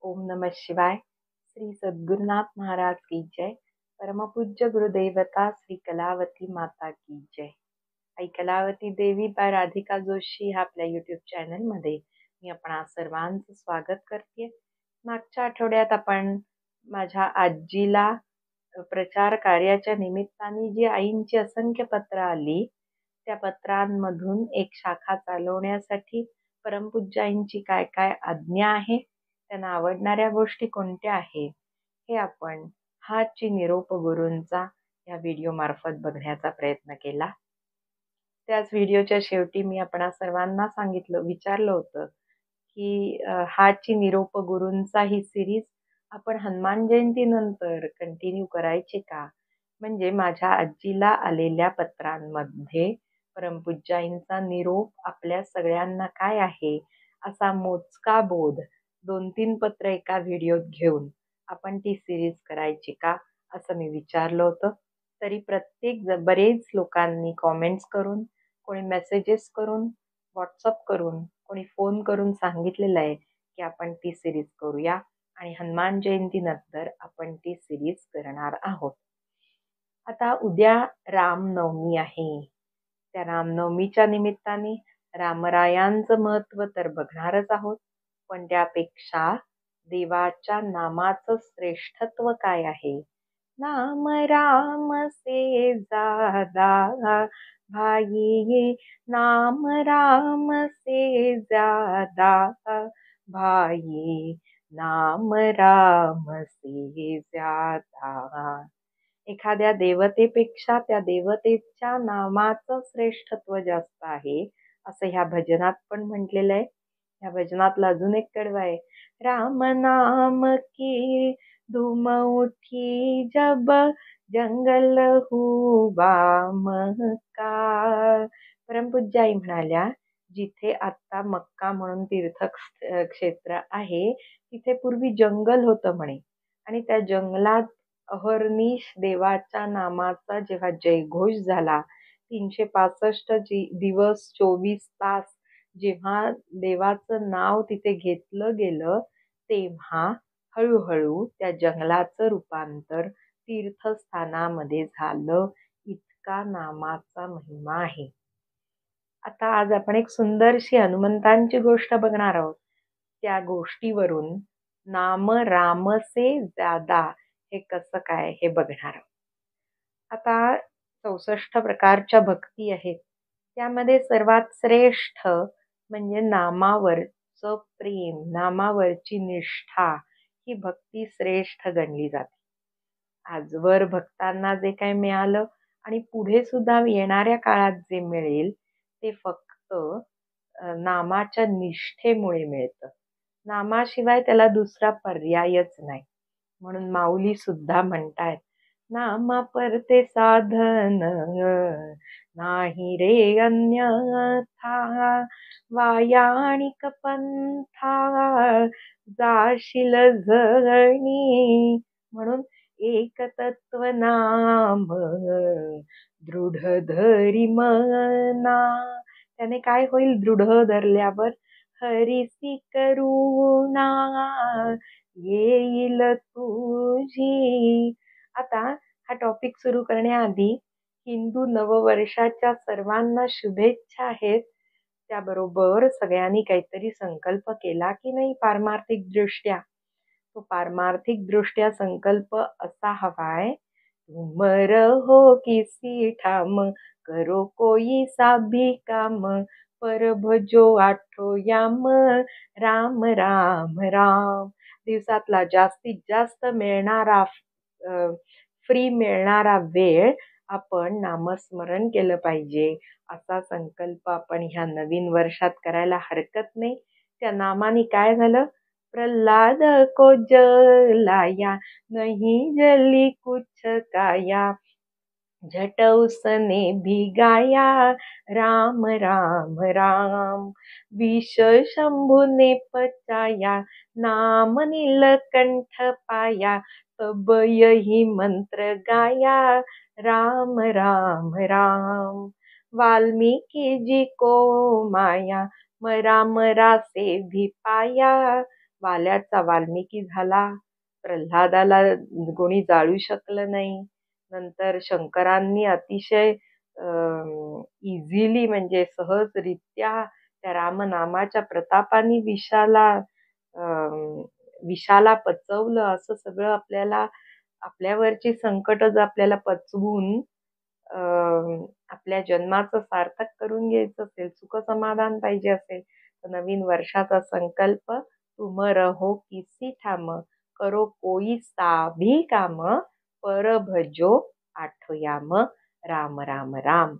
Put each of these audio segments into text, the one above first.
ओम नमः शिवाय। श्री सद्गुरुनाथ महाराज की जय। परमपूज्य गुरुदेवता श्री कलावती माता की जय। आई कलावती देवी बाय राधिका जोशी ह्या आपल्या युट्यूब चॅनलमध्ये मी आपणा सर्वांचं स्वागत करते। मागच्या आठवड्यात आपण माझ्या आजीला प्रचार कार्याच्या निमित्ताने जी आईंची असंख्य पत्र आली, त्या पत्रांमधून एक शाखा चालवण्यासाठी परमपूज्य आईंची काय काय आज्ञा आहे, त्यांना आवडणाऱ्या गोष्टी कोणत्या आहेत, हे आपण हाची निरोप गुरूंचा या व्हिडिओ मार्फत बघण्याचा प्रयत्न केला। त्याच व्हिडिओच्या शेवटी मी आपणा सर्वांना विचारलं होतं की हाची निरोप गुरूंचा ही सिरीज आपण हनुमान जयंतीनंतर कंटिन्यू करायची का? म्हणजे माझ्या आजीला आलेल्या पत्रांमध्ये परमपूज्य आईंचा निरोप आपल्या सगळ्यांना काय आहे असा मोजका बोध 2-3 पत्र एका व्हिडिओत घेऊन आपण ती सिरीज करायची का असं मी विचारलं होतं। तरी बरेच लोकांनी कॉमेंट्स करून, कोणी मेसेजेस करून, व्हॉट्सअप करून, कोणी फोन करून सांगितलेलं आहे की आपण ती सिरीज करूया आणि हनुमान जयंतीनंतर आपण ती सिरीज करणार आहोत। आता उद्या रामनवमी आहे। त्या रामनवमीच्या निमित्ताने रामरायांचं महत्त्व तर बघणारच आहोत, पण त्यापेक्षा देवाच्या नामाचं श्रेष्ठत्व काय आहे। नाम राम से ज्यादा भाई, नाम राम से ज्यादा भाई, नाम राम से ज्यादा। एखाद्या देवतेपेक्षा त्या देवतेच्या नामाचं श्रेष्ठत्व जास्त आहे असं ह्या भजनात पण म्हटलेलं आहे। ह्या भजनातला अजून एक कडवा आहे, राम नाम की धूम उठी जब जंगल हुआ महका। परमपूज्य आई म्हणाल्या, जिथे आता मक्का म्हणून तीर्थ क्षेत्र आहे तिथे पूर्वी जंगल होतं म्हणे, आणि त्या जंगलात अहर्निश देवाच्या नामाचा जेव्हा जयघोष झाला, 365 दिवस 24 तास जेव्हा देवाचं नाव तिथे घेतलं गेलं, तेव्हा हळूहळू त्या जंगलाचं रूपांतर तीर्थस्थानामध्ये झालं। इतका नामाचा महिमा आहे। आता आज आपण एक सुंदरशी हनुमंतांची गोष्ट बघणार आहोत। त्या गोष्टीवरून नाम राम से ज्यादा हे कसं काय हे बघणार आहोत। आता 64 प्रकारच्या भक्ती आहेत, त्यामध्ये सर्वात श्रेष्ठ म्हणजे नामावरचं प्रेम, नामावरची निष्ठा ही भक्ती श्रेष्ठ गणली जाते। आजवर भक्तांना जे काही मिळालं आणि पुढे सुद्धा येणाऱ्या काळात जे मिळेल ते फक्त नामाच्या निष्ठेमुळे मिळतं। नामाशिवाय त्याला दुसरा पर्यायच नाही। म्हणून माऊली सुद्धा म्हणतायत, नामा परते साधन नाही रे अन्यथा, वायाणिक पंथा जाशील जळणी। म्हणून एक तत्व नाम दृढ धरी मना। त्याने काय होईल? दृढ धरल्यावर हरिसी करुणा येईल तुझी। आता हा टॉपिक सुरू करण्याआधी हिंदू नववर्षाच्या सर्वांना शुभेच्छा आहेत। त्याबरोबर सगळ्यांनी काहीतरी संकल्प केला की नाही पारमार्थिक दृष्ट्या? तो पारमार्थिक दृष्ट्या संकल्प असा हवाय, तुम रहो किसी ठाम करो कोई सा भी काम, पर भजो आठो याम राम राम राम। दिवसातला जास्तीत जास्त मिळणारा फ्री मिळणारा वेळ आपण नामस्मरण केलं पाहिजे, असा संकल्प आपण ह्या नवीन वर्षात करायला हरकत नाही। त्या नामाने काय झालं? प्रल्हाद को जलाया नहीं जली कुछ काया, झट उसने भिगाया राम राम राम। विष शंभु ने पचाया नाम नीलकंठ पाया, तब यही मंत्र गाया राम राम राम। वाल्मीकि जी को माया मरा मरा से भी पाया, वाल्याचा वाल्मिकी झाला, प्रल्हादाला कोणी जाळू शकलं नाही. नंतर शंकरांनी अतिशय इझिली म्हणजे सहजरित्या त्या रामनामाच्या प्रतापाने विषाला पचवलं. असं सगळं आपल्यावरची संकटच आपल्याला पचवून आपल्या जन्माचं सार्थक करून घ्यायचं असेल, सुखसमाधान पाहिजे असेल, तर नवीन वर्षाचा संकल्प तुम रहो किसी ठाम, करो कोई सा भी काम, पर भजो आठयाम, राम राम राम.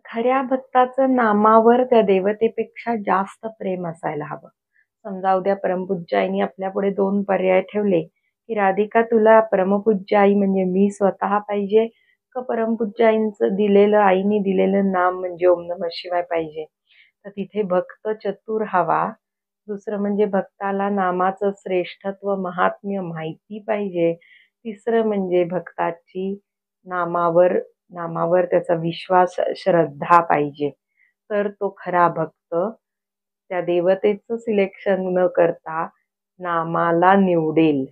खऱ्या भक्ताचं नामावर त्या देवतेपेक्षा जास्त प्रेम असायला हवं. समजा उद्या परमपूज्य आईने आपल्या पुढे 2 पर्याय ठेवले, की राधिका तुला परमपूज्य आई म्हणजे मी स्वतः पाहिजे का परमपूज्य आईने दिलेलं नाम म्हणजे ओम नमः शिवाय पाहिजे. तर तिथे भक्त चतुर हवा. दुसरं म्हणजे भक्ताला नामाचं श्रेष्ठत्व महात्म्य माहिती पाहिजे. तिसरं म्हणजे भक्ताची नामावर नामावर त्याचा विश्वास श्रद्धा पाहिजे. तर तो खरा भक्त त्या देवतेचं सिलेक्शन न करता नामाला निवडेल.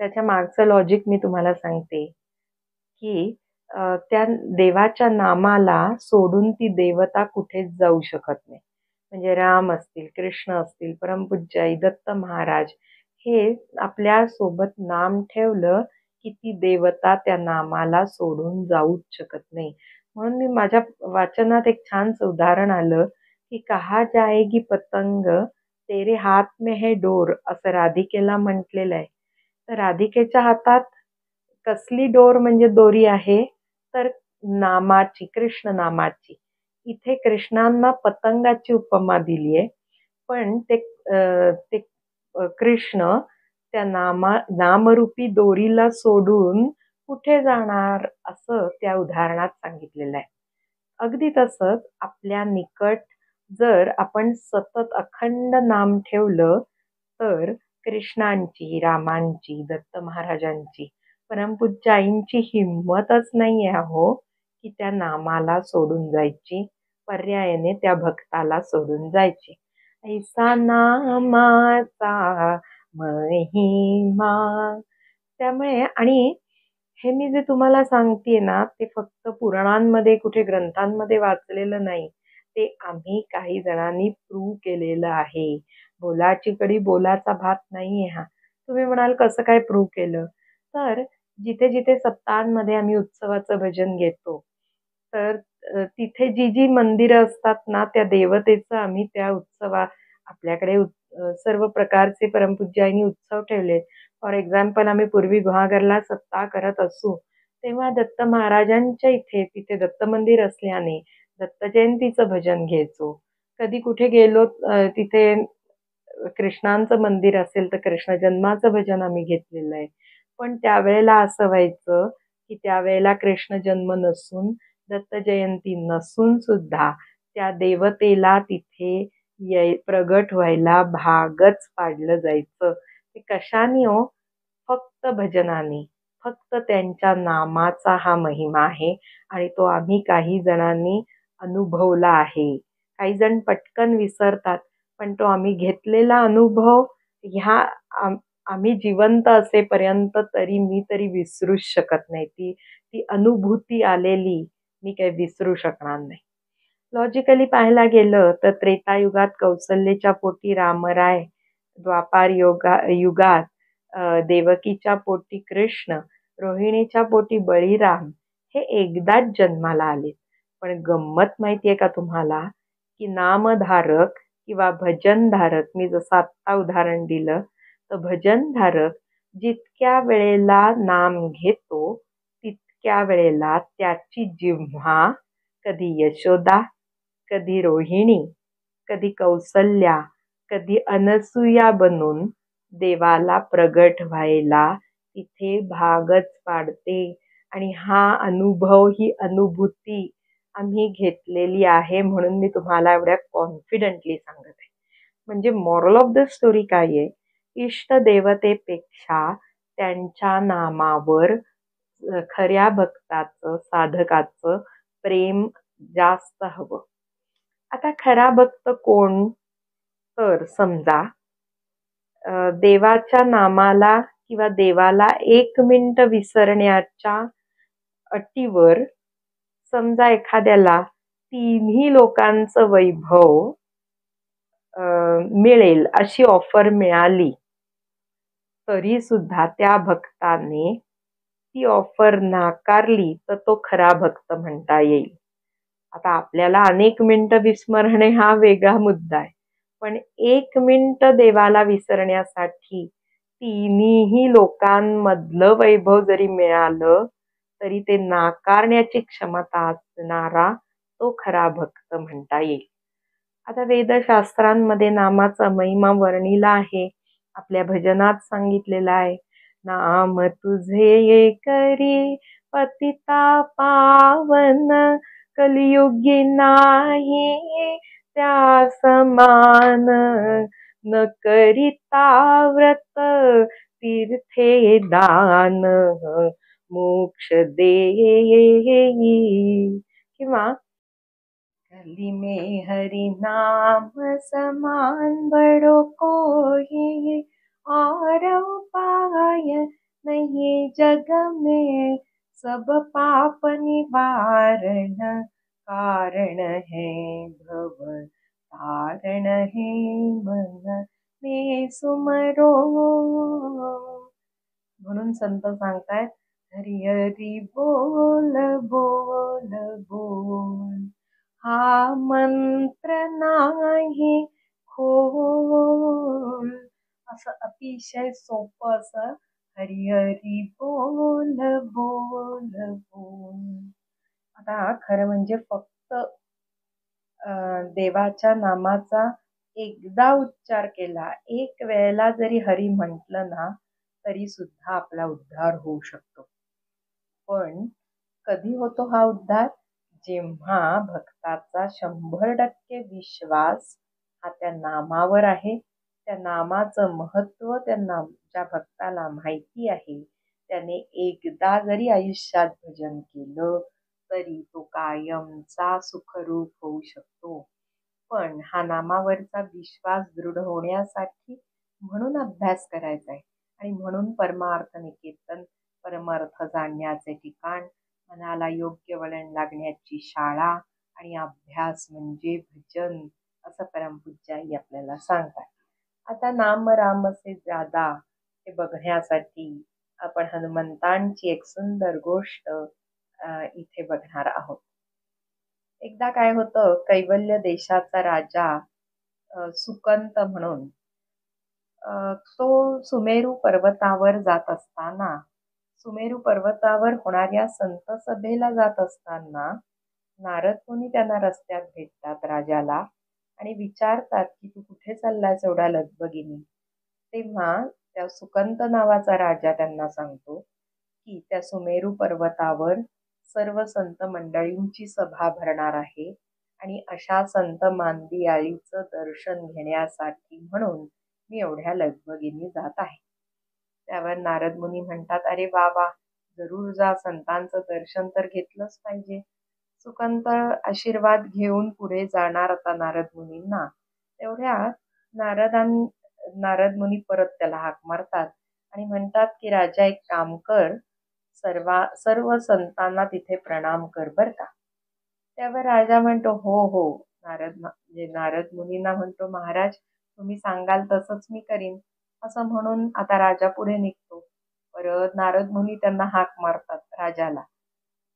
त्याच्या मागचं लॉजिक मी तुम्हाला सांगते, की त्या देवाच्या नामाला सोडून ती देवता कुठेच जाऊ शकत नाही. म्हणजे राम असतील, कृष्ण असतील, परमपूज्य आई, दत्त महाराज हे आपल्या सोबत नाम ठेवलं की ती देवता त्या नामाला सोडून जाऊच शकत नाही. म्हणून मी माझ्या वाचनात एक छानसं उदाहरण आलं, की कहा जाएगी पतंग तेरे हात में है डोर, असं राधिकेला म्हटलेलं आहे. तर राधिकेच्या हातात कसली डोर म्हणजे दोरी आहे, तर नामाची, कृष्ण नामाची. इथे कृष्णांना पतंगाची उपमा दिली आहे. पण ते कृष्ण त्या नामरूपी दोरीला सोडून कुठे जाणार, असं त्या उदाहरणात सांगितलेलं आहे. अगदी तसंच आपल्या निकट जर आपण सतत अखंड नाम ठेवलं, तर कृष्णांची, रामांची, दत्त महाराजांची, परमपूज्य आईंची हिंमतच नाहीये अहो, की त्या नामाला सोडून जायची, पर्यायाने त्या भक्ताला सोडून जायची. ऐसा नामाचा महिमा. त्यामुळे आणि हे मी जे तुम्हाला सांगतेय ना, ते फक्त पुराणांमध्ये कुठे ग्रंथांमध्ये वाचलेलं नाही. ते आम्ही काही जणांनी प्रूव्ह केलेलं आहे. बोलाची कडी बोलाचा भात नाहीये हा. तुम्ही म्हणाल कसं काय प्रूव्ह केलं? तर जिथे-जिथे सप्ताहांमध्ये आम्ही उत्सवाचं भजन घेतो, तर तिथे जी मंदिरं असतात ना, त्या देवतेचं आम्ही त्या आपल्याकडे सर्व प्रकारचे परमपूज्य आईंनी उत्सव ठेवलेत. फॉर एक्झाम्पल आम्ही पूर्वी गुहागरला सप्ताह करत असू, तेव्हा दत्त महाराजांच्या तिथे दत्त मंदिर असल्याने दत्त जयंतीचं भजन घ्यायचो. कधी कुठे गेलो तिथे कृष्णांचं मंदिर असेल तर कृष्ण जन्माचं भजन आम्ही घेतलेलं आहे. पण त्यावेळेला असं व्हायचं, की त्यावेळेला कृष्ण जन्म नसून, दत्त जयंती नसून सुद्धा त्या देवतेला तिथे प्रगट व्हायला भागच पाडलं जायचं. ते कशाने हो? फक्त भजनाने, फक्त त्यांच्या नामाचा हा महिमा आहे आणि तो आम्ही काही जणांनी अनुभवला आहे. काही जण पटकन विसरतात, पण तो आम्ही घेतलेला अनुभव ह्या आम्ही जिवंत असेपर्यंत मी तरी विसरूच शकत नाही. ती अनुभूती आलेली मी काही विसरू शकणार नाही. लॉजिकली पाहायला गेलं तर त्रेतायुगात कौसल्याच्या पोटी रामराय, द्वापार युगात देवकीच्या पोटी कृष्ण, रोहिणीच्या पोटी बळीराम हे एकदाच जन्माला आले. पण गंमत माहितीये का तुम्हाला, की नामधारक किंवा भजनधारक, मी जसं आत्ता उदाहरण दिलं, तर भजनधारक जितक्या वेळेला नाम घेतो तितक्या वेळेला त्याची जिव्हा कधी यशोदा, कधी रोहिणी, कधी कौसल्या, कधी अनसूया बनून देवाला प्रगट व्हायला तिथे भागच पाडते. आणि हा अनुभव, ही अनुभूती आम्ही घेतलेली आहे, म्हणून मी तुम्हाला एवढ्या कॉन्फिडेंटली सांगत आहे. म्हणजे मॉरल ऑफ द स्टोरी काय आहे? इष्ट देवतेपेक्षा त्यांच्या नामावर खऱ्या भक्ताचं, साधकाचं प्रेम जास्त हवं. आता खरा भक्त कोण? तर समजा देवाच्या नामाला किंवा देवाला 1 मिनिट विसरण्याच्या अटीवर समजा एखाद्याला तिन्ही लोकांचं वैभव मिळेल अशी ऑफर मिळाली, तरी सुद्धा त्या भक्ताने ती ऑफर नाकारली तर तो खरा भक्त म्हणता येईल. आता आपल्याला अनेक मिनिटं विस्मरणे हा वेगळा मुद्दा आहे. पण 1 मिनिट देवाला विसरण्यासाठी तिन्ही लोकांमधलं वैभव जरी मिळालं, तरी ते नाकारण्याची क्षमता असणारा तो खरा भक्त म्हणता येईल. आता वेदशास्त्रांमध्ये नामाचा महिमा वर्णिला आहे. आपल्या भजनात सांगितलेला आहे. नाम तुझे करी पतिता पावन, कलियुगी नाही त्या समान. न करिता व्रत तीर्थे दान, मोक्ष देई. किंवा कली में हरि नाम समान बड़ो कोई, और उपाय नहीं जग में, सब पाप निवारण कारण है भव तारण है मन में सुमरो. म्हणून संत सांगतायत हरी हरी बोल बोल बोल, हा मंत्र नाही खोल. असं अतिशय सोपं असं हरी हरी बोल बोल बोल. आता खरं म्हणजे फक्त देवाच्या नामाचा एकदा उच्चार केला, एक वेळेला जरी हरी म्हटलं ना, तरी सुद्धा आपला उद्धार होऊ शकतो. पण कधी होतो हा उद्धार? जेव्हा भक्ताचा 100% विश्वास हा त्या नामावर आहे, त्या नामाचं महत्त्व ज्या भक्ताला माहिती आहे, त्याने एकदा जरी आयुष्यात भजन केलं तरी तो कायमचा सुखरूप होऊ शकतो. पण हा नामावरचा विश्वास दृढ होण्यासाठी म्हणून अभ्यास करायचा आहे आणि म्हणून परमार्थ निकेतन, परमार्थ जाणण्याचे ठिकाण, मनाला योग्य वळण लागण्याची शाळा आणि अभ्यास म्हणजे भजन, असं परमपूज्य आई आपल्याला सांगतात. आता नाम राम से ज्यादा हे बघण्यासाठी आपण हनुमंतांची एक सुंदर गोष्ट इथे बघणार आहोत. एकदा काय होतं, कैवल्य देशाचा राजा सुकंत म्हणून तो सुमेरू पर्वतावर जात असताना, सुमेरू पर्वतावर होणाऱ्या संत सभेला जात असताना नारद मुनी त्यांना रस्त्यात भेटतात राजाला आणि विचारतात की तू कुठे चाललायस एवढ्या लगबगीने. तेव्हा त्या सुकंत नावाचा राजा त्यांना सांगतो की त्या सुमेरू पर्वतावर सर्व संत मंडळींची सभा भरणार आहे आणि अशा संत मांदियाळीचं दर्शन घेण्यासाठी म्हणून मी एवढ्या लगबगीने जात आहे. त्यावर नारद मुनी म्हणतात, अरे वा वा, जरूर जा, संतांचं दर्शन तर घेतलंच पाहिजे. सुकंत आशीर्वाद घेऊन पुढे जाणार आता नारद मुनींना. तेवढ्यात नारद मुनी परत त्याला हाक मारतात आणि म्हणतात की राजा एक काम कर, सर्व संतांना तिथे प्रणाम कर बर का. त्यावर राजा म्हणतो हो हो. नारद मुनींना म्हणतो, महाराज तुम्ही सांगाल तसंच मी करीन, असं म्हणून आता राजा पुढे निघतो. परत नारद मुनी त्यांना हाक मारतात राजाला.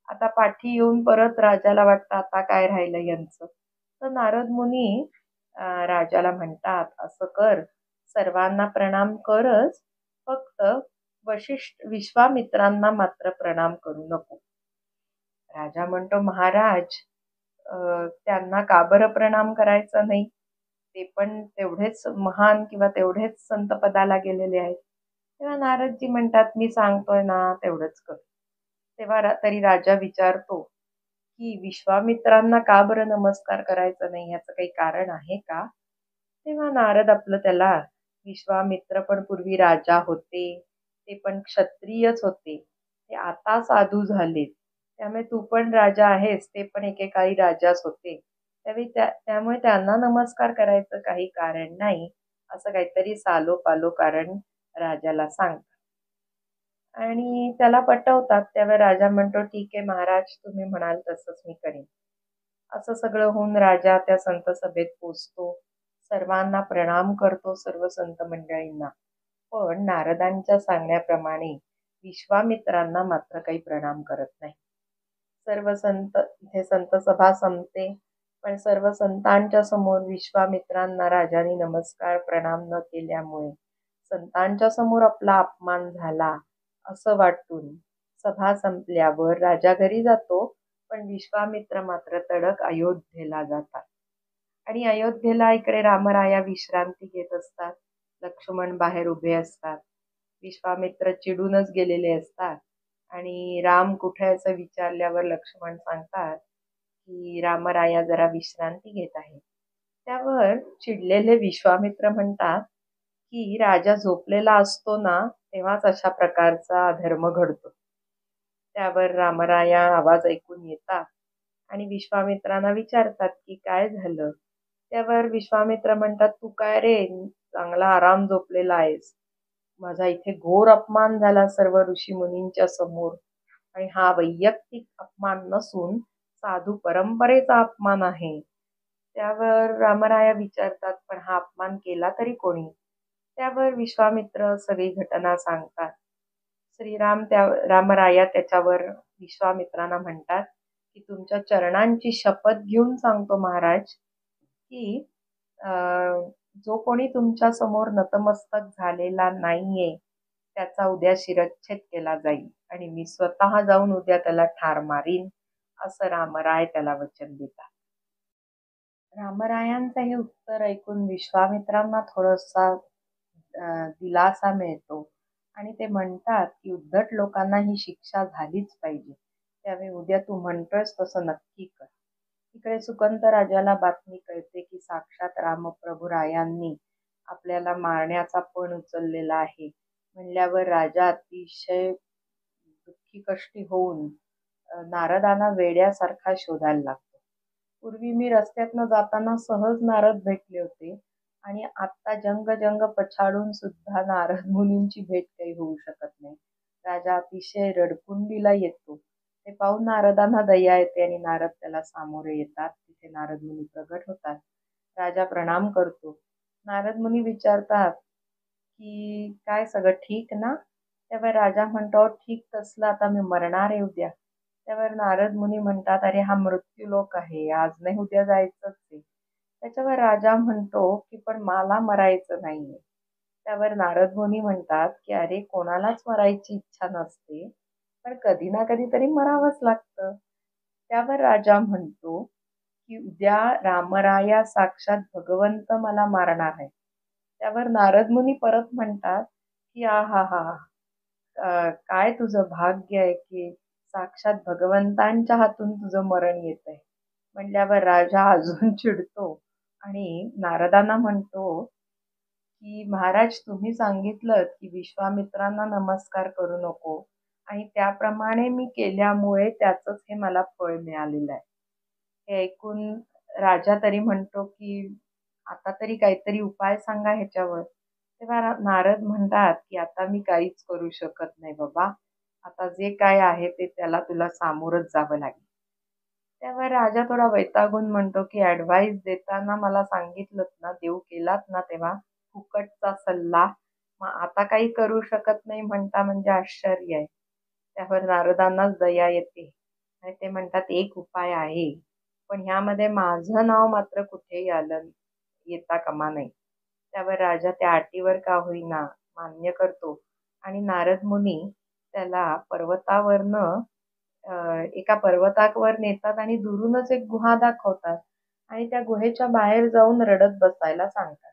आता पाठी येऊन परत राजाला वाटतं आता काय राहिलं यांचं. तर नारद मुनी राजाला म्हणतात, असं कर, सर्वांना प्रणाम करच, फक्त विश्वामित्रांना मात्र प्रणाम करू नको. राजा म्हणतो, महाराज त्यांना का बरं प्रणाम करायचा नाही? ते पण तेवढेच महान किंवा तेवढेच संत पदाला गेलेले आहेत. तेव्हा नारदजी म्हणतात, मी सांगतोय ना तेवढंच कर. तेव्हा तरी राजा विचारतो की विश्वामित्रांना का बरं नमस्कार करायचा नाही, ह्याचं काही कारण आहे का? तेव्हा नारद आपलं त्याला, विश्वामित्र पण पूर्वी राजा होते, ते पण क्षत्रियच होते, ते आता साधू झालेत, त्यामुळे तू पण राजा आहेस, ते पण एकेकाळी राजाच होते. त्यामुळे त्यांना नमस्कार करायचं काही कारण नाही, असं काहीतरी सालोपालो कारण राजाला सांगतात. आणि त्याला पटवतात. त्यावेळी राजा म्हणतो, "ठीक आहे महाराज, तुम्ही म्हणाल तसंच मी करेन." असं सगळं होऊन राजा त्या संत सभेत पोहोचतो. सर्वांना प्रणाम करतो, सर्व संत मंडळींना. पण नारदांच्या सांगण्याप्रमाणे विश्वामित्रांना मात्र काही प्रणाम करत नाही. सर्व संत इथे संत सभा संपते. पण सर्व संतांच्या समोर विश्वामित्रांना राजाने नमस्कार प्रणाम न केल्यामुळे संतांच्या समोर आपला अपमान झाला असं वाटून सभा संपल्यावर राजा घरी जातो. पण विश्वामित्र मात्र तडक अयोध्येला जातात. आणि अयोध्येला इकडे रामराया विश्रांती घेत असतात. लक्ष्मण बाहेर उभे असतात. विश्वामित्र चिडूनच गेलेले असतात. आणि राम कुठे असं विचारल्यावर लक्ष्मण सांगतात की रामराया जरा विश्रांती घेत आहे. त्यावर चिडलेले विश्वामित्र म्हणतात की राजा झोपलेला असतो ना तेव्हाच अशा प्रकारचा अधर्म घडतो. त्यावर रामराया आवाज ऐकून येतात आणि विश्वामित्रांना विचारतात की काय झालं. त्यावर विश्वामित्र म्हणतात, तू काय रे चांगला आराम झोपलेला आहेस. माझा इथे घोर अपमान झाला सर्व ऋषी मुनींच्या समोर. आणि हा वैयक्तिक अपमान नसून साधू परंपरेचा अपमान आहे. त्यावर रामराया विचारतात, पण हा अपमान केला तरी कोणी. त्यावर विश्वामित्र सगळी घटना सांगतात. रामराया त्याच्यावर विश्वामित्रांना म्हणतात की तुमच्या चरणांची शपथ घेऊन सांगतो महाराज की जो कोणी तुमच्या समोर नतमस्तक झालेला नाहीये त्याचा उद्या शिरच्छेद केला जाईल आणि मी स्वतः जाऊन उद्या त्याला ठार मारीन, असं रामराय त्याला वचन देतात. रामरायांचं हे उत्तर ऐकून विश्वामित्रांना थोडासा दिलासा मिळतो आणि ते म्हणतात की उद्धट लोकांना ही शिक्षा झालीच पाहिजे. त्यावेळी उद्या तू म्हणतोयस तसं नक्की कर. इकडे सुकंत राजाला बातमी कळते की साक्षात रामप्रभू रायांनी आपल्याला मारण्याचा पण उचललेला आहे. म्हणल्यावर राजा अतिशय दुःखी कष्टी होऊन नारदांना वेड्यासारखा शोधायला लागतो. पूर्वी मी रस्त्यातनं जाताना सहज नारद भेटले होते आणि आता जंग पछाडून सुद्धा नारद मुनींची भेट काही होऊ शकत नाही. राजा अतिशय रडकुंडीला येतो. ते पाहून नारदांना दया येते आणि नारद त्याला सामोरे येतात. तिथे नारद मुनी प्रगट होतात. राजा प्रणाम करतो. नारद मुनी विचारतात की काय सगळं ठीक ना. त्यावर राजा म्हणतो ठीक कसलं, आता मी मरणार आहे उद्या. त्यावर नारद मुनी म्हणतात अरे हा मृत्यू लोक आहे, आज नाही उद्या जायचंच आहे. त्याच्यावर राजा म्हणतो की पण मला मरायचं नाहीये. त्यावर नारद मुनी म्हणतात की अरे कोणालाच मरायची इच्छा नसते, पण कधी ना कधीतरी मरावंच लागतं. त्यावर राजा म्हणतो की उद्या रामराया साक्षात भगवंत मला मारणार आहे. त्यावर नारद मुनी परत म्हणतात की आहाहा, काय तुझं भाग्य आहे की साक्षात भगवंतांच्या हातून तुझं मरण येतंय. म्हणल्यावर राजा अजून चिडतो आणि नारदांना म्हणतो की महाराज तुम्ही सांगितलं की विश्वामित्रांना नमस्कार करू नको आणि त्याप्रमाणे मी केल्यामुळे त्याचंच हे मला फळ मिळालेलं आहे. हे ऐकून राजा तरी म्हणतो की आता तरी काहीतरी उपाय सांगा ह्याच्यावर. तेव्हा नारद म्हणतात की आता मी काहीच करू शकत नाही बाबा. आता जे काय आहे ते त्याला तुला सामोरच जावं लागेल. त्यावर राजा थोडा वैतागून म्हणतो की ऍडवाइस देताना मला सांगितलंत ना, देऊ केलात ना तेव्हा फुकटचा सल्ला, मग आता काही करू शकत नाही म्हणता म्हणजे आश्चर्य आहे. त्यावर नारदांनाच दया येते आणि ते म्हणतात एक उपाय आहे, पण ह्यामध्ये माझं नाव मात्र कुठेही आलं येता कामा नये. त्यावर राजा त्या अटीवर का होईना मान्य करतो आणि नारद मुनी त्याला पर्वतावरनं एका पर्वतावर नेतात आणि दुरूनच एक गुहा दाखवतात आणि त्या गुहेच्या बाहेर जाऊन रडत बसायला सांगतात.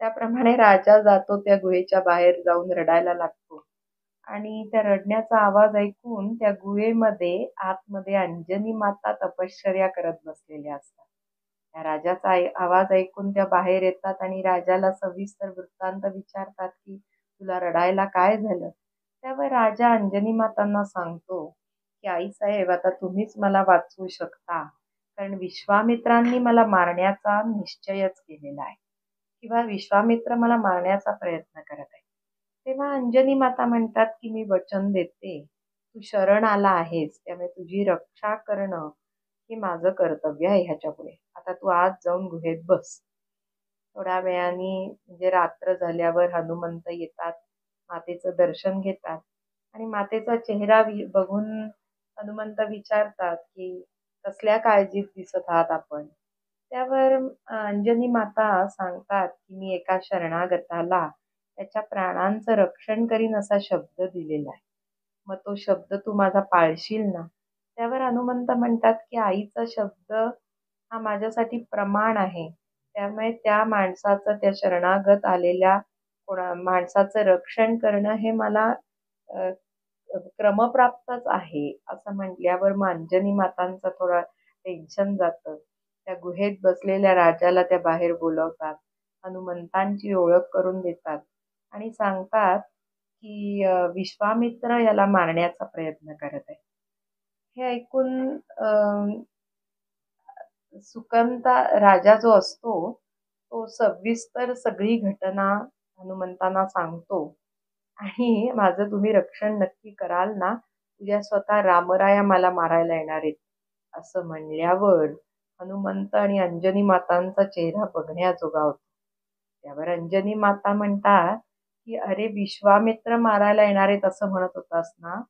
त्याप्रमाणे राजा जातो, त्या गुहेच्या बाहेर जाऊन रडायला लागतो आणि त्या रडण्याचा आवाज ऐकून त्या गुहेमध्ये आतमध्ये अंजनी माता तपश्चर्या करत बसलेल्या असतात. त्या राजाचा आवाज ऐकून त्या बाहेर येतात आणि राजाला सविस्तर वृत्तांत विचारतात की तुला रडायला काय झालं. त्यावर राजा अंजनी मातांना सांगतो की आई साहेब आता तुम्हीच मला वाचवू शकता, कारण विश्वामित्रांनी मला मारण्याचा निश्चयच केलेला आहे किंवा विश्वामित्र मला मारण्याचा प्रयत्न करत आहे. तेव्हा अंजनी माता म्हणतात की मी वचन देते, तू शरण आला आहेस त्यामुळे तुझी रक्षा करणं हे माझं कर्तव्य आहे ह्याच्यापुढे. आता तू आज जाऊन गुहेत बस. थोड्या वेळाने म्हणजे रात्र झाल्यावर हनुमंत येतात, मातेचं दर्शन घेतात आणि मातेचा चेहरा बघून हनुमंत विचारतात की कसल्या काळजीत दिसत आहात आपण. त्यावर अंजनी माता सांगतात की मी एका शरणागताला त्याच्या प्राणांचं रक्षण करीन असा शब्द दिलेला आहे. मग तो शब्द तू माझा पाळशील ना? त्यावर हनुमंत म्हणतात की आईचा शब्द हा माझ्यासाठी प्रमाण आहे. त्यामुळे त्या माणसाचं, त्या शरणागत आलेल्या माणसाचं रक्षण करणं हे मला अ, क्रमप्राप्तच आहे असं म्हटल्यावर मग अंजनी मातांचं थोडं टेन्शन जातं. त्या गुहेत बसलेल्या राजाला त्या बाहेर बोलवतात. हनुमंतांची ओळख करून देतात आणि सांगतात की विश्वामित्र याला मारण्याचा प्रयत्न करत आहे. हे ऐकून सुकंता राजा जो असतो तो सविस्तर सगळी घटना हनुमंतांना सांगतो आणि माझं तुम्ही रक्षण नक्की कराल ना? उद्या स्वतः रामराया मला मारायला येणार आहेत असं म्हणल्यावर हनुमंत आणि अंजनी मातांचा चेहरा बघण्याजोगा होता. त्यावर अंजनी माता म्हणतात की अरे विश्वामित्र मारायला येणार आहेत असं म्हणत होतास ना?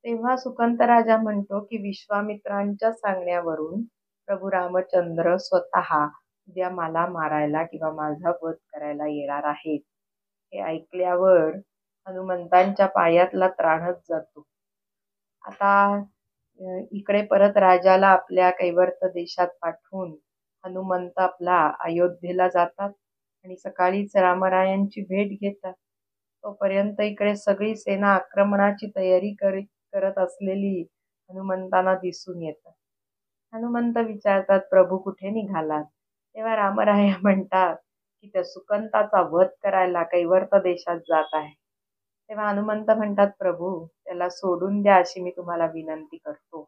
तेव्हा सुकंत राजा म्हणतो की विश्वामित्रांच्या सांगण्यावरून प्रभू रामचंद्र स्वतः उद्या मला मारायला किंवा माझा वध करायला येणार आहेत. हे ऐकल्यावर हनुमंतांच्या पायातला त्राणच जातो. आता इकडे परत राजाला आपल्या कैवर्त देशात पाठवून हनुमंत आपला अयोध्येला जातात आणि सकाळीच रामरायांची भेट घेतात. तोपर्यंत इकडे सगळी सेना आक्रमणाची तयारी करत असलेली हनुमंतांना दिसून येतात. हनुमंत विचारतात प्रभू कुठे निघालात? तेव्हा रामराया म्हणतात की त्या सुकंताचा वध करायला कैवर्त देशात जात आहे. तेव्हा हनुमंत म्हणतात प्रभू त्याला सोडून द्या अशी मी तुम्हाला विनंती करतो.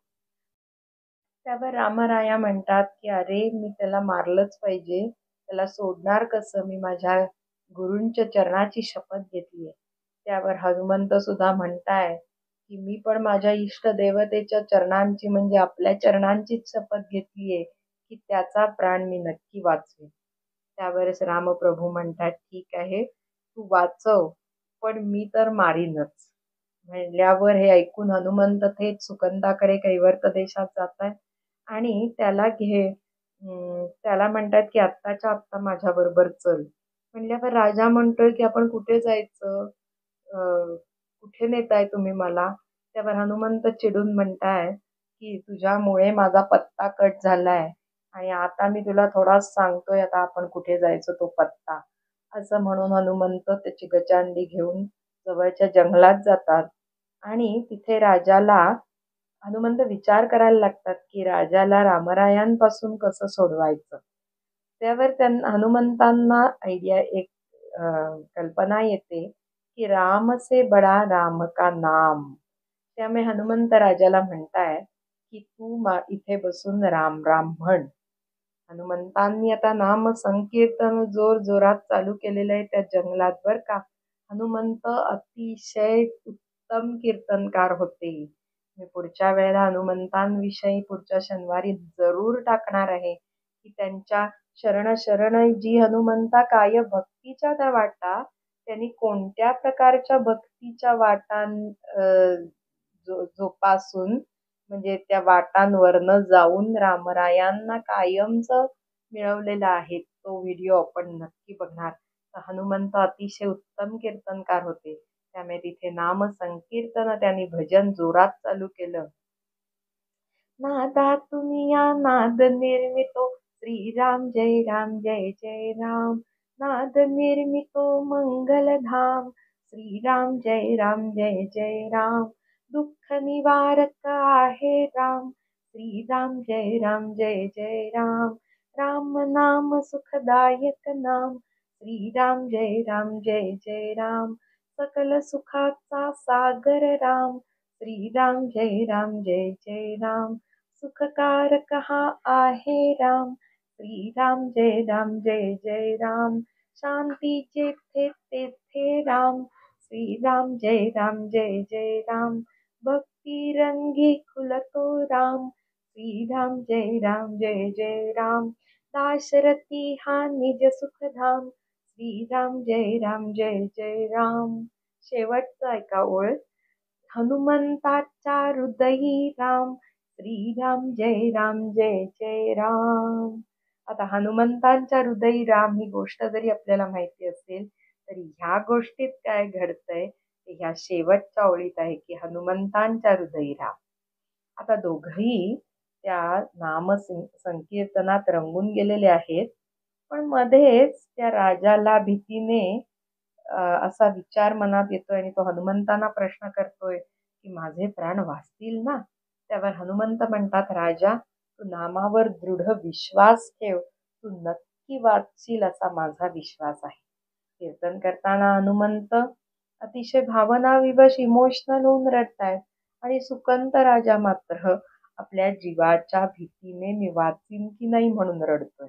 त्यावर रामराया म्हणतात की अरे मी त्याला मारलंच पाहिजे, त्याला सोडणार कसं? मी माझ्या गुरूंच्या चरणाची शपथ घेतलीये. त्यावर हनुमंत सुद्धा म्हणताय की मी पण माझ्या इष्ट देवतेच्या चरणांची म्हणजे आपल्या चरणांचीच शपथ घेतलीये की त्याचा प्राण मी नक्की वाचवेन. त्यावेळेस रामप्रभू म्हणतात ठीक आहे तू वाचव पण मी तर मारीनच. म्हणल्यावर हे ऐकून हनुमंत थेट सुकंताकडे कैवर्त देशात जातात आणि त्याला म्हणतात की आत्ताच्या आत्ता माझ्या बरोबर चल. म्हणल्यावर राजा म्हणतोय की आपण कुठे जायचं? कुठे नेताय तुम्ही मला? त्यावर हनुमंत चिडून म्हणताय की तुझ्यामुळे माझा पत्ता कट झालाय आणि आता मी तुला थोडाच सांगतोय आता आपण कुठे जायचं तो पत्ता. असं म्हणून हनुमंत त्याची गजांडी घेऊन जवळच्या जंगलात जातात आणि तिथे राजाला हनुमंत विचार करायला लागतात की राजाला रामरायांपासून कसं सोडवायचं. त्यावर हनुमंतांना एक कल्पना येते की राम से बडा राम का नाम. त्यामुळे हनुमंत राजाला म्हणताय की तू इथे बसून राम राम म्हण. हनुमंतांनी आता नाम संकीर्तन जोर जोरात चालू केलेलं आहे त्या जंगलात बर का. हनुमंत अतिशय उत्तम कीर्तनकार होते. मी पुढच्या वेळेला हनुमंतांविषयी पुढच्या शनिवारी जरूर टाकणार आहे की त्यांच्या शरण शरण जी हनुमंता काय भक्तीच्या त्या वाटा त्यांनी कोणत्या प्रकारच्या भक्तीच्या वाटां जोपासून म्हणजे त्या वाटांवरनं जाऊन रामरायांना कायमच मिळवलेला आहे. तो व्हिडिओ आपण नक्की बघणार. हनुमंत अतिशय उत्तम कीर्तनकार होते त्यामुळे तिथे नाम संकीर्तन त्यांनी भजन जोरात चालू केलं. नादा तुम्ही या नाद निर्मितो श्रीराम जय राम जय जय राम. नाद निर्मितो मंगलधाम श्रीराम जय जय राम. दुःख निवारक आहे राम श्रीराम जय जय राम. राम नाम सुखदायक नाम श्रीराम जय राम. सकल सुखाचा सागर राम श्रीराम जय जय राम. सुखकार कहा आहे राम. श्री राम जय जय राम. शांती जेथे तेथे राम. श्री राम जय जय राम. भक्ती रंगी खुलतो राम. श्री राम जय जय राम. दाशरथी हा निज सुखधाम. श्रीराम जय जय राम. शेवटचा एका ओळ. हनुमंताच्या हृदयी राम. श्रीराम जय जय राम. आता हनुमंतांच्या हृदयी राम ही गोष्ट जरी आपल्याला माहिती असेल तरी ह्या गोष्टीत काय घडतंय ते ह्या शेवटच्या ओळीत आहे की हनुमंतांच्या हृदयी राम. आता दोघंही त्या संकीर्तनात रंगून गेलेले आहेत. पण मध्येच त्या राजाला भीतीने असा विचार मनात येतोय आणि तो हनुमंतांना प्रश्न करतोय की माझे प्राण वाचतील ना. त्यावर हनुमंत म्हणतात, राजा तू नामावर दृढ विश्वास ठेव. तू नक्की वाचशील असा माझा विश्वास आहे. कीर्तन करताना हनुमंत अतिशय भावनाविवश इमोशनल होऊन रडतायत आणि सुकंत राजा मात्र आपल्या जीवाच्या भीतीने मी वाचीन की नाही म्हणून रडतोय.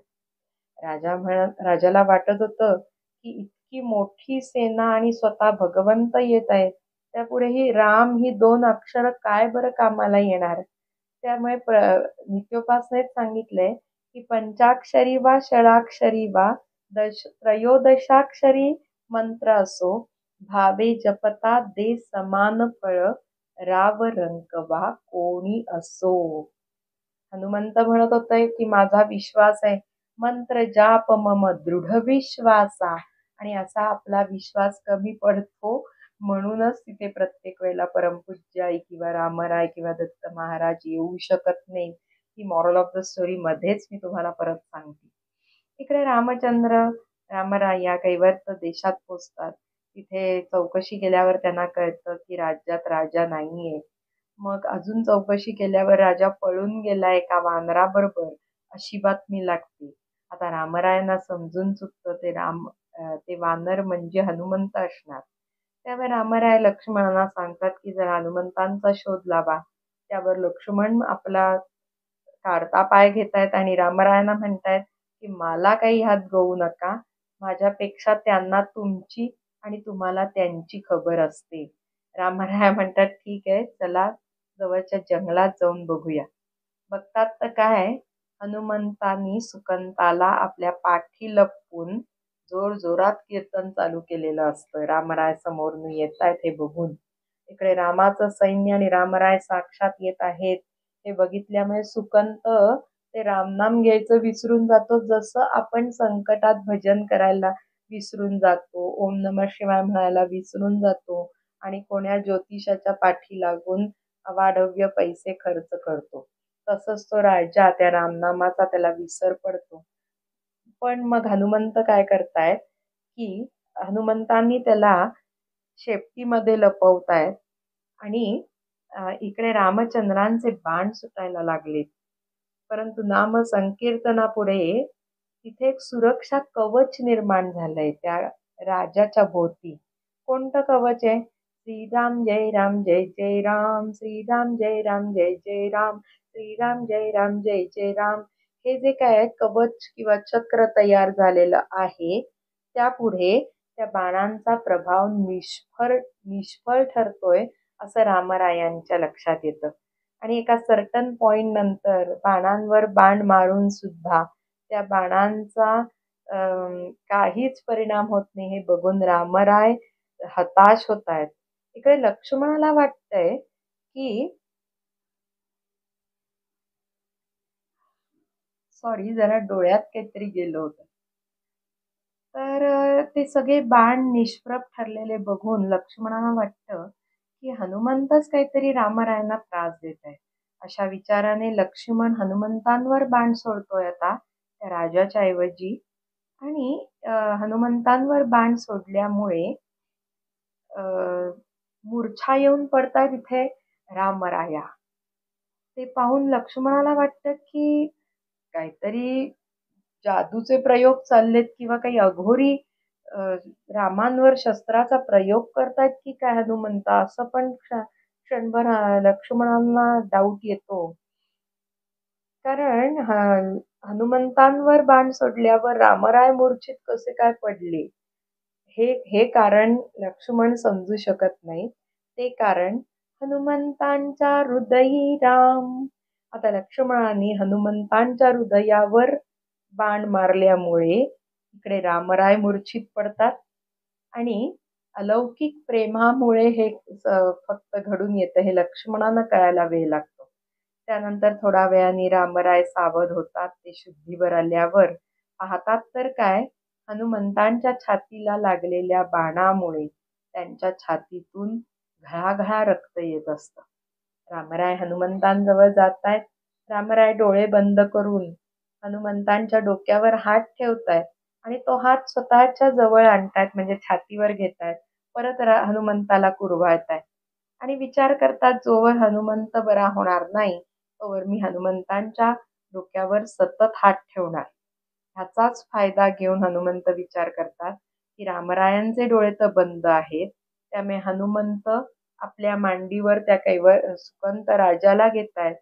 राजाला वाटत होतं की इतकी मोठी सेना आणि स्वतः भगवंत येत आहेत, त्यापुढेही राम ही 2 अक्षरं काय बरं कामाला येणार. त्यामुळे नित्योपासनेत सांगितलंय की पंचाक्षरी वा षडाक्षरी वा त्रयोदशाक्षरी मंत्र असो, भावे जपता दे समान फळ, राव रंक वा कोणी असो. हनुमंत म्हणत होते की माझा विश्वास आहे, मंत्र जाप मम दृढ विश्वासा. आणि असा आपला विश्वास कमी पडतो म्हणूनच तिथे प्रत्येक वेळेला परमपूज्य आई किंवा रामराय किंवा दत्त महाराज येऊ शकत नाही. ही मॉरल ऑफ द स्टोरी मध्येच मी तुम्हाला परत सांगते. इकडे रामराय या कैवर्त देशात पोचतात. तिथे चौकशी केल्यावर त्यांना कळतं की राज्यात राजा नाहीये. मग अजून चौकशी केल्यावर राजा पळून गेलाय एका वानराबरोबर अशी बातमी लागते. आता रामरायांना समजून चुकतं ते वानर म्हणजे हनुमंत असणार. त्यावर रामराय लक्ष्मणांना सांगतात की जर हनुमंतांचा शोध लावा. त्यावर लक्ष्मण आपला काढता पाय घेतायत आणि रामरायांना म्हणतायत की मला काही हात गवू नका. माझ्यापेक्षा त्यांना तुमची आणि तुम्हाला त्यांची खबर असते. रामराय म्हणतात ठीक आहे, चला जवळच्या जंगलात जाऊन बघूया. बघतात तर काय, हनुमंतांनी सुकंताला आपल्या पाठी लपवून जोरजोरात कीर्तन चालू केलेलं असतं. रामराय समोरून येतायत हे बघून. इकडे रामाचं सैन्य आणि रामराय साक्षात येत आहेत हे बघितल्यामुळे सुकंत ते रामनाम घ्यायचं विसरून जातो, जसं आपण संकटात भजन करायला विसरून जातो, ओम नमः शिवाय म्हणायला विसरून जातो आणि कोण्या ज्योतिषाच्या पाठी लागून अवाढव्य पैसे खर्च करतो. तसंच तो राजा त्या रामनामाचा त्याला विसर पडतो. पण मग हनुमंत काय करतायत की हनुमंतांनी त्याला शेपटीमध्ये लपवतायत आणि इकडे रामचंद्रांचे बाण सुटायला लागलेत. परंतु नाम संकीर्तनापुढे तिथे एक सुरक्षा कवच निर्माण झालंय त्या राजाच्या भोवती. कोणतं कवच आहे? श्रीराम जय जय राम. श्रीराम जय जय राम. श्रीराम जय जय राम. हे जे काय कवच किंवा चक्र तयार झालेलं आहे त्यापुढे त्या बाणांचा प्रभाव निष्फळ ठरतोय असं रामरायांच्या लक्षात येतं. आणि एका सर्टन पॉइंट नंतर बाणांवर बाण मारून सुद्धा त्या बाणांचा काहीच परिणाम होत नाही हे बघून रामराय हताश होत आहेत. इकडे लक्ष्मणाला वाटतंय की सॉरी जरा डोळ्यात काहीतरी गेलं होतं. तर ते सगळे बाण निष्प्रभ ठरलेले बघून लक्ष्मणाला वाटतं की हनुमंतच काहीतरी रामरायांना त्रास देत आहे. अशा विचाराने लक्ष्मण हनुमंतांवर बाण सोडतोय आता त्या राजाच्या ऐवजी. आणि हनुमंतांवर बाण सोडल्यामुळे मूर्छा येऊन पडतात तिथे रामराया. ते पाहून लक्ष्मणाला वाटतं की काहीतरी जादूचे प्रयोग चाललेत किंवा काही अघोरी रामांवर शस्त्राचा प्रयोग करतायत की काय हनुमंत, असं पण क्षणभर लक्ष्मणांना डाऊट येतो. कारण हनुमंतांवर बाण सोडल्यावर रामराय मूर्छित कसे काय पडले, हे हे कारण लक्ष्मण समजू शकत नाही. ते कारण हनुमंतांच्या हृदयी राम. आता लक्ष्मणाने हनुमंतांच्या हृदयावर बाण मारल्यामुळे इकडे रामराय मूर्छित पडतात आणि अलौकिक प्रेमामुळे हे फक्त घडून येतं, हे लक्ष्मणाला कळायला वेळ लागतो. त्यानंतर थोड्या वेळाने रामराय सावध होतात. ते शुद्धीवर आल्यावर पाहतात तर काय, हनुमंतांच्या छातीला लागलेल्या बाणामुळे त्यांच्या छातीतून घळाघळा रक्त येत असतं. रामराय हनुमंतांजवळ जातायत. रामराय डोळे बंद करून हनुमंतांच्या डोक्यावर हात ठेवतायत आणि तो हात स्वतःच्या जवळ आणतायत, म्हणजे छातीवर घेतायत. परत हनुमंताला कुरवाळतायत आणि विचार करतात, जोवर हनुमंत बरा होणार नाही तोवर मी हनुमंतांच्या डोक्यावर सतत हात ठेवणार. ह्याचाच फायदा घेऊन हनुमंत विचार करतात की रामरायांचे डोळे तर बंद आहेत, त्यामुळे हनुमंत आपल्या मांडीवर त्या सुकंत राजाला घेतायत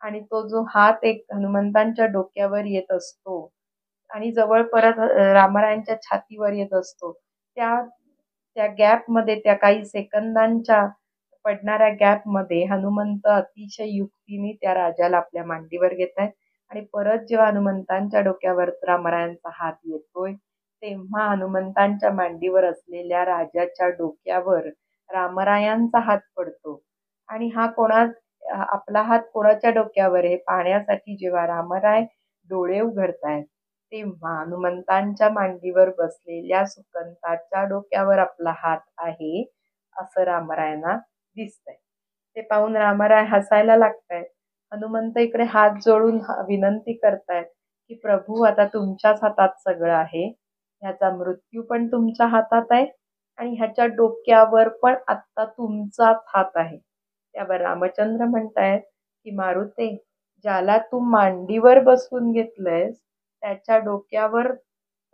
आणि तो जो हात एक हनुमंतांच्या डोक्यावर येत असतो आणि जवळ परत रामरायांच्या छातीवर येत असतो, त्या त्या गॅपमध्ये, त्या काही सेकंदांच्या पडणाऱ्या गॅपमध्ये हनुमंत अतिशय युक्तीने त्या राजाला आपल्या मांडीवर घेतायत आणि परत जेव्हा हनुमंतांच्या डोक्यावर रामरायांचा हात येतोय, तेव्हा हनुमंतांच्या मांडीवर असलेल्या राजाच्या डोक्यावर रामरायांचा हात पडतो आणि आपला हात कोणाच्या डोक्यावर आहे पाहण्यासाठी जेव्हा रामराय डोळे उघडतायत, तेव्हा हनुमंतांच्या मांडीवर बसलेल्या सुकंताच्या डोक्यावर आपला हात आहे असं रामरायांना दिसतंय. ते पाहून रामराय हसायला लागतायत. हनुमंत इकडे हात जोडून विनंती करतायत की प्रभू, आता तुमच्याच हातात सगळं आहे. ह्याचा मृत्यू पण तुमच्या हातात आहे आणि ह्याच्या डोक्यावर पण आत्ता तुमचाच हात आहे. त्यावर रामचंद्र म्हणतायत की मारुते, ज्याला तू मांडीवर बसवून घेतलंयस त्याच्या डोक्यावर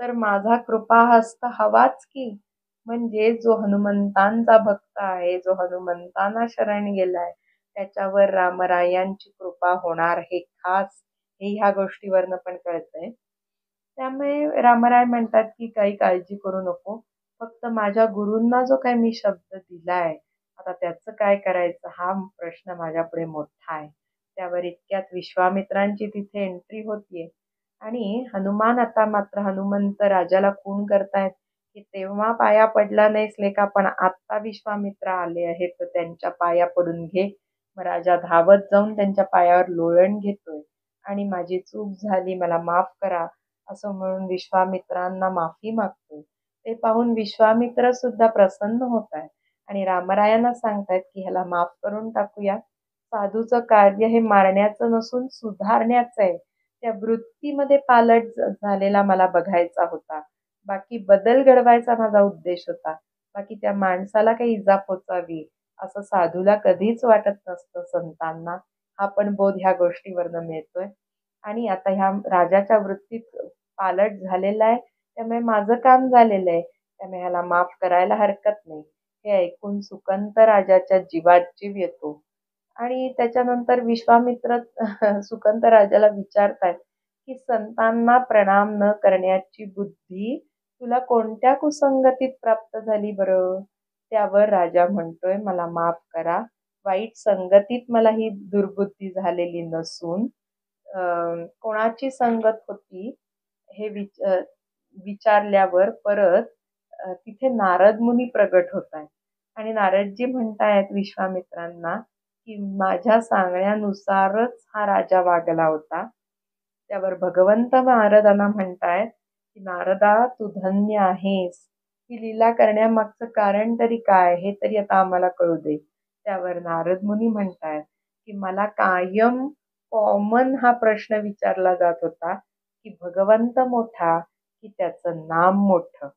तर माझा कृपाहस्त हवाच की. म्हणजे जो हनुमंतांचा भक्त आहे, जो हनुमंतांना शरण गेलाय, त्याच्यावर रामरायांची कृपा होणार हे खास, हे ह्या गोष्टीवरनं पण कळतंय. त्यामुळे रामराय म्हणतात की काही काळजी करू नको, फक्त माझ्या गुरूंना जो काही मी शब्द दिलाय, आता त्याचं काय करायचं हा प्रश्न माझ्यापुढे मोठा आहे. त्यावर इतक्यात विश्वामित्रांची तिथे एंट्री होतीये आणि हनुमान आता मात्र हनुमंत राजाला खून करतायत की तेव्हा पाया पडला नाहीस लेका, पण आत्ता विश्वामित्र आले आहेत तर त्यांच्या पाया पडून घे. मग राजा धावत जाऊन त्यांच्या पायावर लोळण घेतोय आणि माझी चूक झाली, मला माफ करा असं म्हणून विश्वामित्रांना माफी मागतोय. ते पाहून विश्वामित्र सुद्धा प्रसन्न होत आहेत आणि रामरायांना सांगतायत की ह्याला माफ करून टाकूया. साधूचं कार्य हे मारण्याचं नसून सुधारण्याचं आहे. त्या वृत्तीमध्ये पालट झालेला मला बघायचा होता. बाकी बदल घडवायचा माझा उद्देश होता. बाकी त्या माणसाला काही इजा पोचावी असं साधूला कधीच वाटत नसतं संतांना. हा पण बोध ह्या गोष्टीवरनं मिळतोय. आणि आता ह्या राजाच्या वृत्तीत पालट झालेला आहे, त्यामुळे माझं काम झालेलं आहे, त्यामुळे ह्याला माफ करायला हरकत नाही. हे ऐकून सुकंत राजाच्या जीवात जीव येतो आणि त्याच्यानंतर विश्वामित्र सुकंत राजाला विचारतायत की संतांना प्रणाम न करण्याची बुद्धी तुला कोणत्या कुसंगतीत प्राप्त झाली बरं? त्यावर राजा म्हणतोय, मला माफ करा, वाईट संगतीत मला ही दुर्बुद्धी झालेली नसून कोणाची संगत होती हे विचारल्यावर परत तिथे नारद मुनी प्रगट होत आहेत आणि नारदजी म्हणतायत विश्वामित्रांना की माझ्या सांगण्यानुसारच हा राजा वागला होता. त्यावर भगवंत नारदांना म्हणतायत की नारदा, तू धन्य आहेस. ही लीला करण्यामागचं कारण तरी काय हे तरी आता आम्हाला कळू दे. त्यावर नारद मुनी म्हणतायत की मला कायम कॉमन हा प्रश्न विचारला जात होता की भगवंत मोठा की त्याचं नाम मोठं.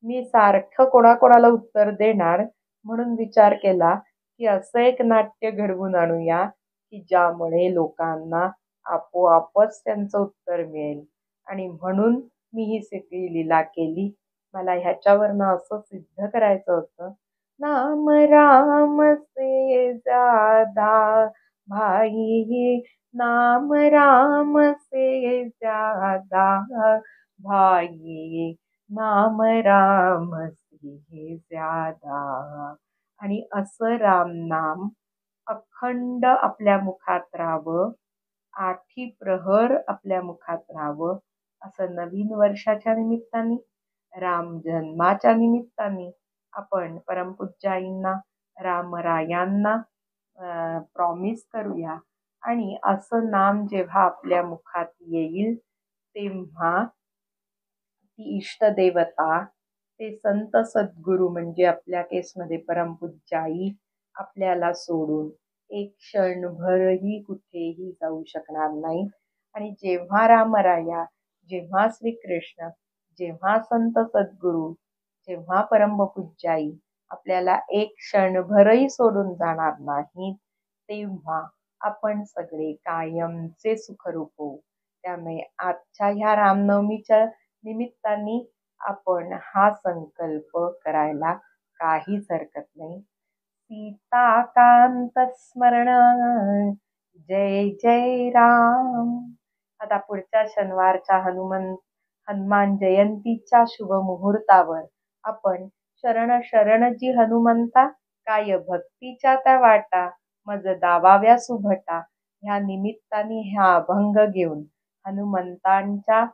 मी सारखं कोणाकोणाला उत्तर देणार म्हणून विचार केला की असं एक नाट्य घडवून आणूया की ज्यामुळे लोकांना आपोआपच त्यांचं उत्तर मिळेल आणि म्हणून मी ही सगळी लीला केली. मला ह्याच्यावरनं असं सिद्ध करायचं होतं, नाम राम से ज्यादा भाई नाम राम से ज्यादा, भाई नाम राम से ज्यादा. आणि असं रामनाम अखंड आपल्या मुखात राहावं, आठी प्रहर आपल्या मुखात राहावं, असं नवीन वर्षाच्या निमित्ताने, राम जन्माच्या निमित्ताने आपण परमपूज्य आईंना, रामरायांना प्रॉमिस करूया. आणि असं नाम जेव्हा आपल्या मुखात येईल तेव्हा ती इष्टदेवता, ते संत सद्गुरू म्हणजे आपल्या केसमध्ये परमपूज्य आई आपल्याला सोडून एक क्षणभरही कुठेही जाऊ शकणार नाही. आणि जेव्हा रामराया, जेव्हा श्रीकृष्ण, जेव्हा संत सद्गुरू, जेव्हा परमपूज्य आई आपल्याला एक क्षणभरही सोडून जाणार नाही, तेव्हा आपण सगळे कायमचे सुखरूप होऊ. त्यामुळे आजच्या ह्या रामनवमीच्या निमित्ताने आपण हा संकल्प करायला काहीच हरकत नाही. सीताकांत स्मरण, जय जय राम. आता पुढच्या शनिवारच्या हनुमान जयंतीच्या शुभ मुहूर्तावर आपण शरण शरण जी हनुमंता, काय भक्तीच्या त्या वाटा, मज दावाव्या सुभटा, ह्या निमित्ताने हा अभंग घेऊन हनुमंतांच्या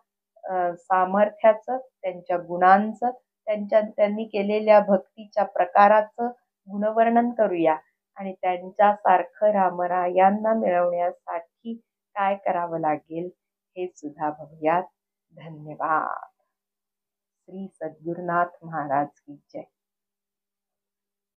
सामर्थ्याचं, त्यांच्या गुणांचं, त्यांनी केलेल्या भक्तीच्या प्रकाराचं गुणवर्णन करूया. आणि त्यांच्यासारखं रामरायांना मिळवण्यासाठी काय करावं लागेल हे सुद्धा बघूयात. धन्यवाद. श्री सद्गुरुनाथ महाराज की जय.